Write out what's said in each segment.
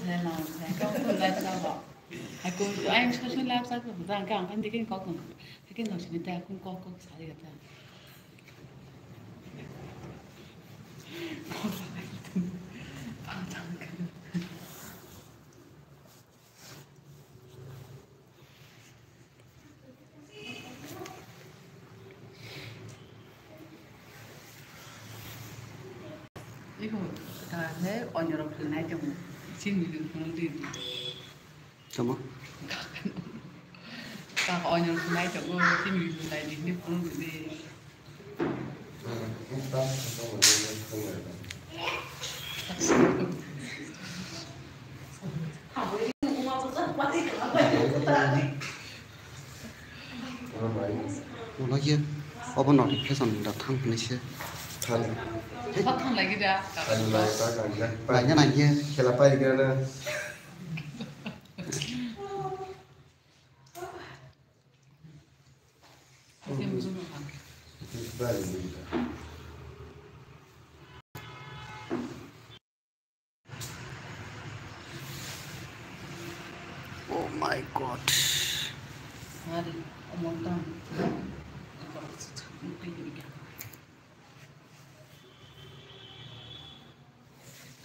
thế nào thế không còn lại sao bỏ aku anh sẽ xin làm sao cũng rằng càng kan dikin có cũng dikin nó xin ta cũng có sao đi ta 이거 다 해. 언어로 표현할 때 지금 그런 데 Sama. các 언어로 표현할 때 지금 lại đi nước 그런 데 Nó kia. Ở bên nọ thì cái sòng đặt thăng này xe. phát thằng lại cái ra Lại như này kia. Cái là bay kia nè. cái 무슨 Bay gì? Oh my god. hari omong tang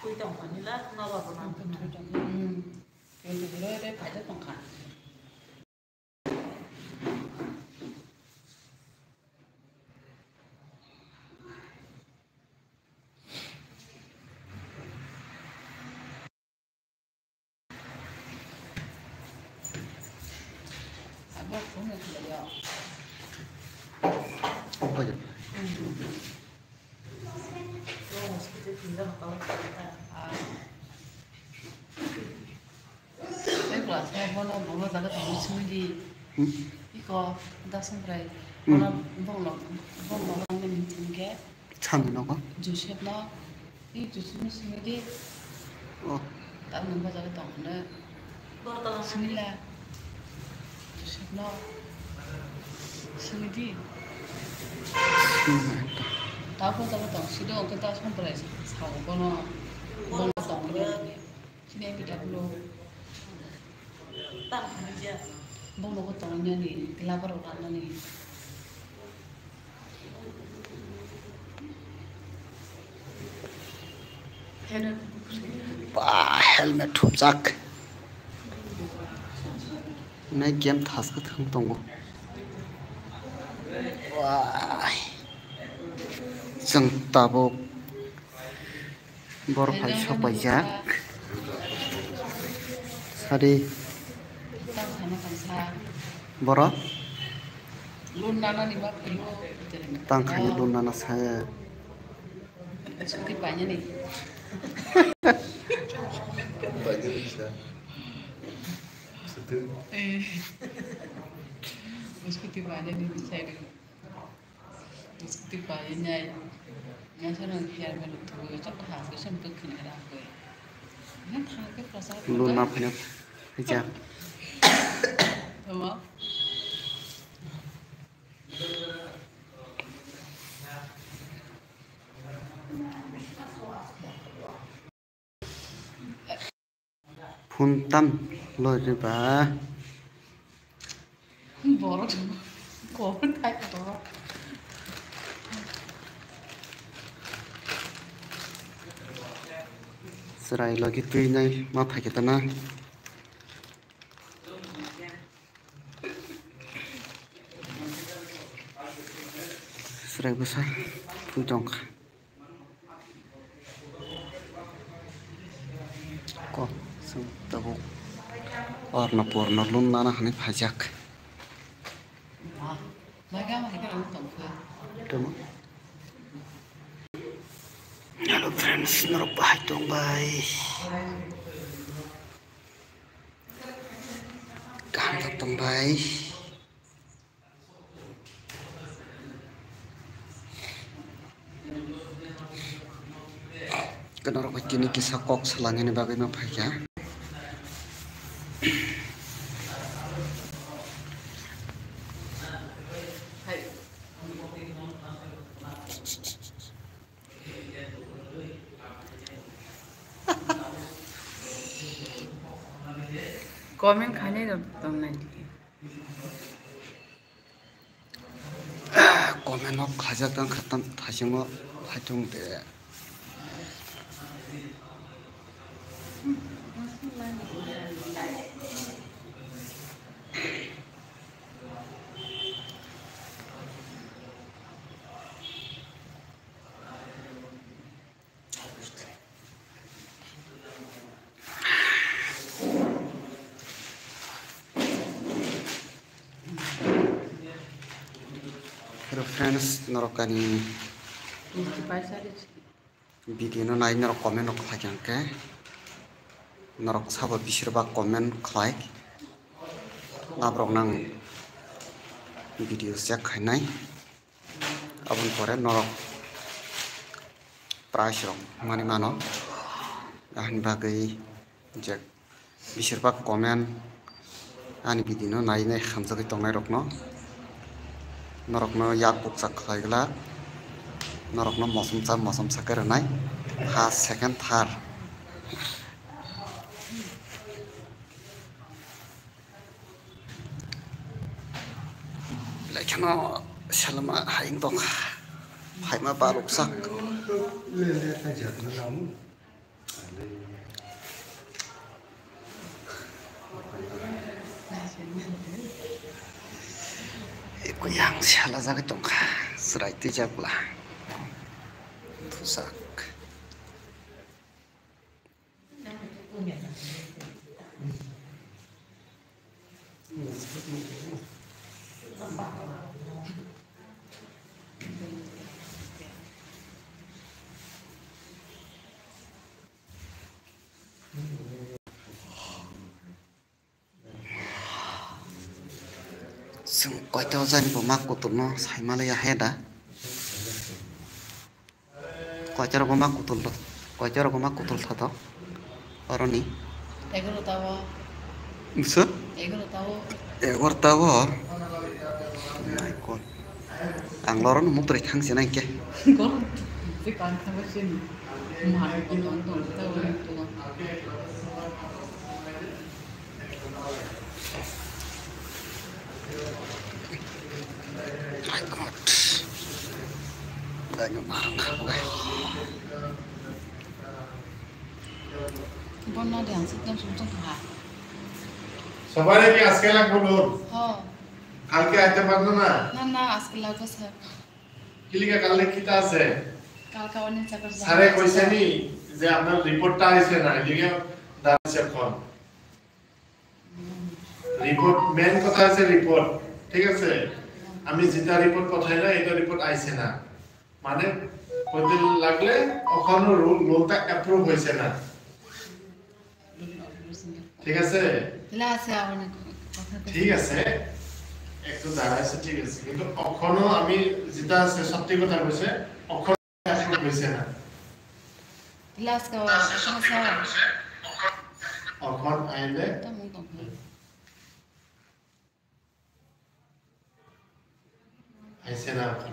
Quy tổng quản lý lát nó vào của nó cái từ đó đấy phải rất bằng khả apa cũng là cái đó Không bao giờ. Rồi, cái gì đó mà có đấy là xe nó nó ra cái thằng sinh đi 이거 나 선브라이 뭐라 하는 게 참 나가. 조셉나 이 조셉은 승리 다른 거 자가 동네 Bơ tơ 승리라 조셉나 승리 다른 자가 동 시도 그다 선브라이 사고 거나 뭐 동네 진행 비다 불러 tăng hành chưa? bông đâu có tao nha nè cái lá bắt đầu ăn nè helmet 톱작. 내 게임 타스크 탕 동고. 와. 정답고 버로 팔쇼 바작. 사리 tao thấy nó còn xa 버로 luôn nana đi bắt kilo 땅 खा이 논나나 사야. seperti banyak nih Banyak bisa. Setu. seperti banyak nih bisa nih seperti banyaknya yang saya biar menutup cak hasil sampai kini ada apa ya kan thang perasaan 논나 그냥 이제 apa 분땀 넣어줘 봐. 뭐라 có vấn tay của nó Serai lagi tuh ini mau pakai tanah. Serai besar, pujong. Kok sebab warna lun nana hani pajak. mereka masih kan nonton ke Demo. Halo friends, ngerubah dong bye. Kandak dong bye. Kenapa kini kisah kok selang ini bagaimana Pak ya? Komen khane dong nanti. Komen no khajak tang khatam thasimo haitung de. Hello friends, norokani Ini paisa deh. video no nai norok comment no khlajang ke norok sabo bisirba comment khlai nabrok nang video jak khainai abon pore norok price rok mani mano ahni bagai jak bisirba comment ani video no nai nai khamjagoi tongnai rok no norok no yak buksa khlaigla norok no mosum sa kerenai first second third lekno salama haing dong haima baluk sak iku yang salah zagat dong serai tijak lah tusak sung koi tao zani bo mak kutul no sai malaya heda koi cara bo mak kutul thato oroni Egono tahu. musa Egono tahu. egor tawo my god ang loron mu tre khang senai ke Kau si kan sama sini. Mahal pun nonton tahu itu. my god banyak marang gue Bon na dia ansik jam sumsum ha. সবাই কি আজকে লাগবো loan Ha. কালকে আইতে পারবো না Na askil lagu sah. কিলিকা কালকে কিটা আছে Kal kawan yang cakap. স্যারে কইছে নি যে আপনার রিপোর্টটা আইছে না এদিকে দাঁড়াচ্ছে এখন রিপোর্ট মেন কথা আছে রিপোর্ট ঠিক আছে আমি যেটা রিপোর্ট পাঠাই না এটা রিপোর্ট আইছে না মানে কইতে লাগলে ওখানে লোনটা অ্যাপ্রুভ হইছে না ঠিক আছে Lah saya awak nak. ঠিক আছে একটু দাঁড়াইছে ঠিক আছে কিন্তু এখনো আমি যেটা আছে সত্যি কথা কইছে এখনো অ্যাপ্রুভ হইছে না Lah sekarang sama saya. এখন আইলে Tak mungkin. আইছে না এখন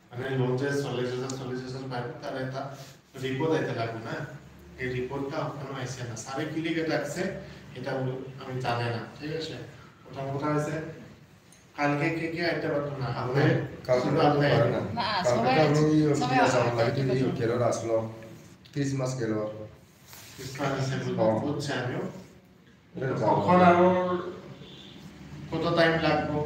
মানে লোন যে 40,000 পাইবে তার একটা রিপোর্ট আইতে লাগবে না এই রিপোর্টটা এখনো আইছে না সারে কি লিখে রাখছে এটা আমি জানি না ঠিক আছে ওটা কথা আছে কালকে কে আইতে পারতো না আপনি কালকে শুধু তো আপনি পারে না না, কালকে সবাই- তো আমি সবাই বিদেশ যাওয়ার আসবে, লাগে ঠিক তুই আছে। কেরল আসলো ক্রিসমাস গেল ইসলামে বুঝছে আমিও এটা কখন আরো কত টাইম লাগবে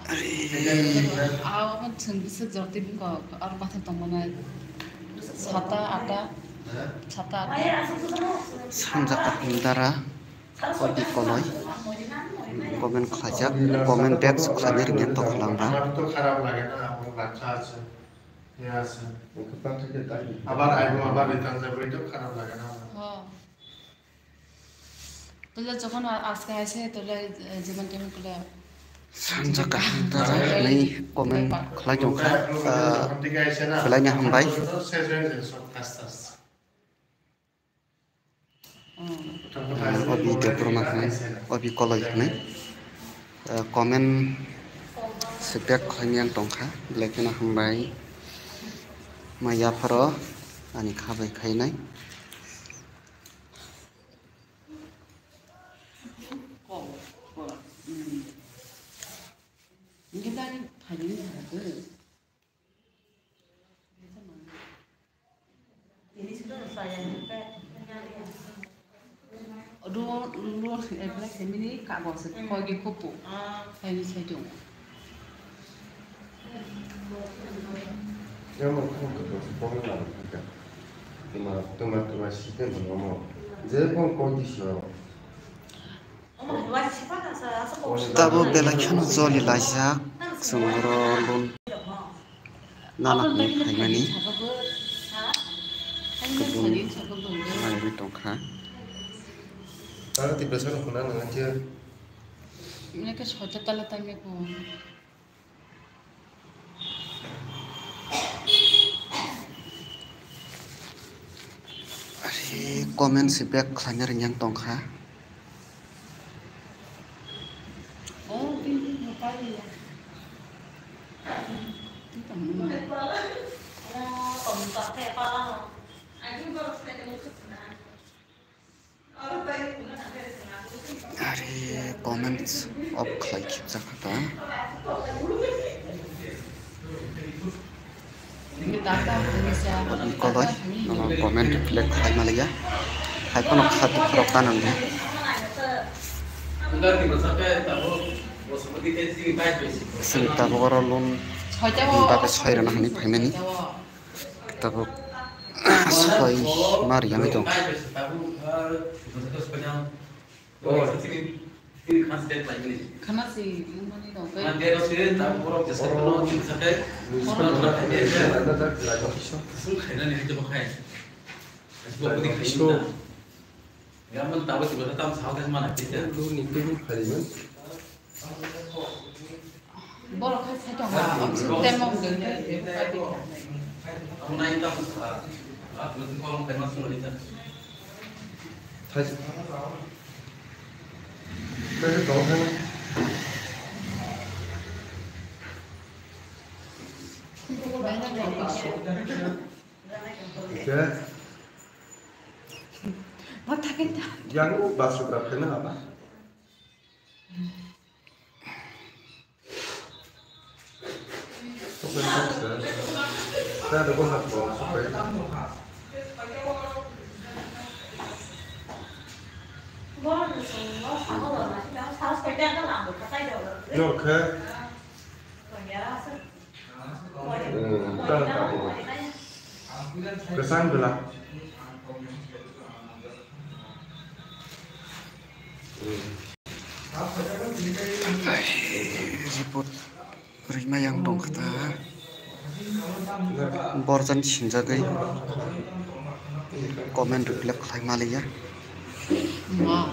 Awak pun sendiri jorti buka orang pasal temannya. Sata ada. Sata ada. sanjaka hindara kodi koloi comment khlajak comment text khlani ringen to khlangra আমার তো খারাপ লাগে না আমার বাচ্চা আছে ইয়ে আছে ওখান থেকে তাই আবার আইবো আবার রিটার্ন যাবো এটা খারাপ লাগে না আমার। Oh. Tulah jokon aska aise tulah zaman kami tulah. sanjaka hindara nei comment khlai jongkha ওখান থেকে আইসে না belanya hambai শেষ হয়ে যায় সব কাজ টাজ ওটা কথা আছে, obi diploma khnai obi koloi khnai comment sebek khlainyang tongkha belakina hambai maya pharo ani khabai khainai Kita ni hanya satu. Ini sudah saya juga nyari. Dua black ini kak bos kau gigi kupu. Ini saya jom. Yang mau kamu terus boleh lah kita. Tuma sistem normal. Zebon kondisi. Tabu belakan zoli lajak sumrolun nanak ni haimani kebun hari tongkha. Kalau tiba sana kuna nanti Mereka suka tala-tala pun. Komen si back klanyar yang tongkha. Oh, ini apa ya? Hari comments of like Jakarta. Kalau nama komen reflect hai Malaysia, hai pun satu perokan anda. Sengta borolun, tapi saya nak ni payment ni, tapi saya mari yang itu. Karena sih, ini dong. Boleh saya coba. Tembok dulu. 그래서 너는 이제 못하겠다. yang masuk berapa apa? Saya ada buat supaya 이렇게 kesan belah Report Rima yang dong kata borjan sinjagai komen reflect hai Malaysia. Wah.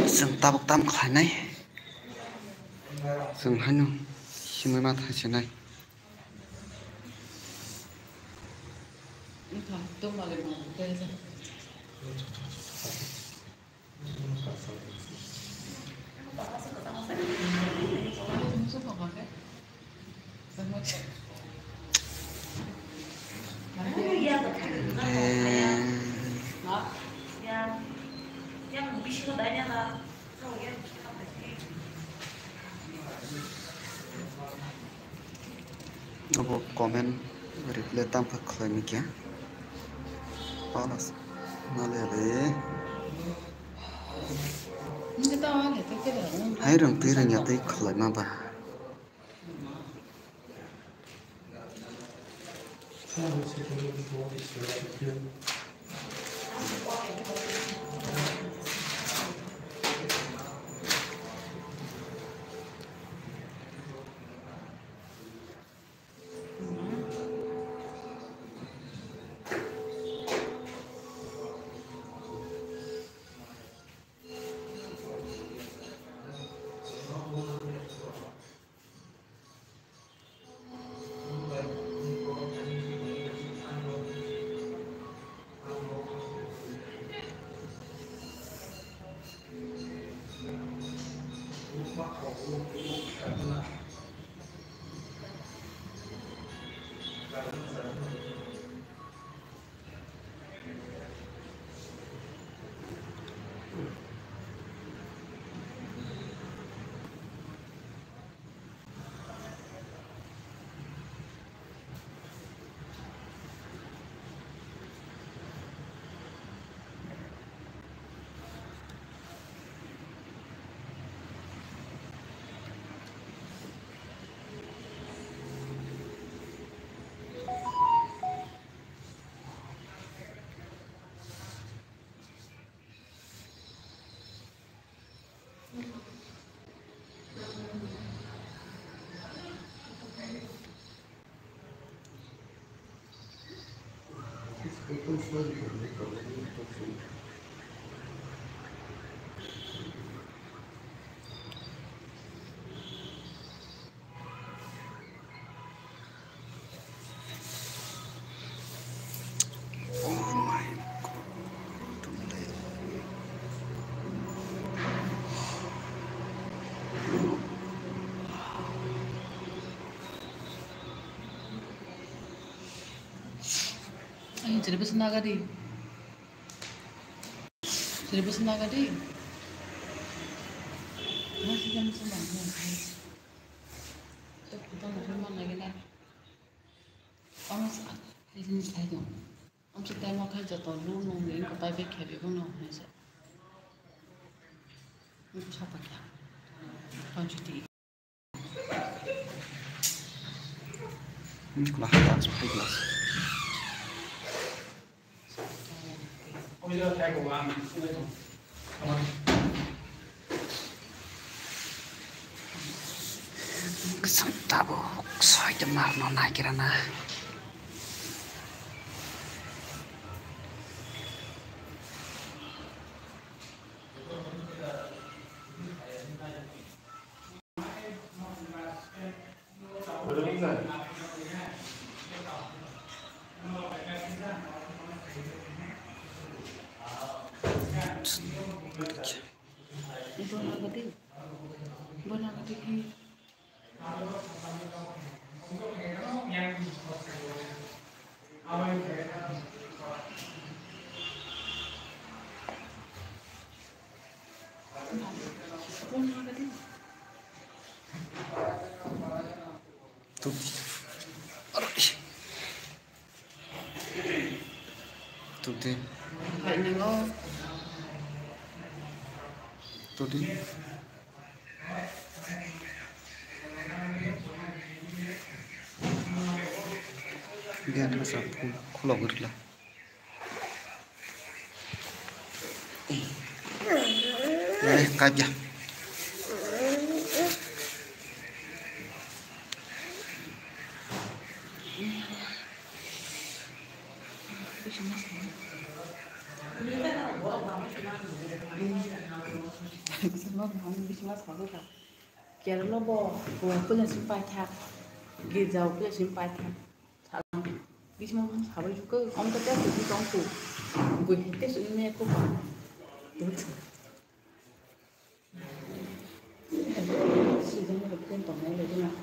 Seng tabuk tam klanai, seng hanu simai mat hasinai. Aku komen reply tanpa klaim ya. Panas, nalele. Hai rong tira nyata klaim apa? 조금 수월이 되는데 그러면 조금 Ay, jadi pesan naga di. Jadi pesan naga di. Masih jam 9. Tapi kita nggak cuma lagi lah. Om saat ini saya dong. Om sedang makan jatuh lu nungguin kepai bekal ibu nong nasi. Itu siapa ya? Pancuti. Ini kelah kelas 14. Bây giờ thay của bạn không biết không? Santabo, soy de mar no na kirana. Ibu naga di. Ibu naga di. Tuti. Vậy nên có Tuti. Biar masa khula gurla. Kaja. semua orang bisa masuk ke kira lo bo punya simpai tak gizau punya simpai tak bisa mau sabar juga om tak ada di kampung gue itu sebenarnya aku sebenarnya bukan tongnya lagi nak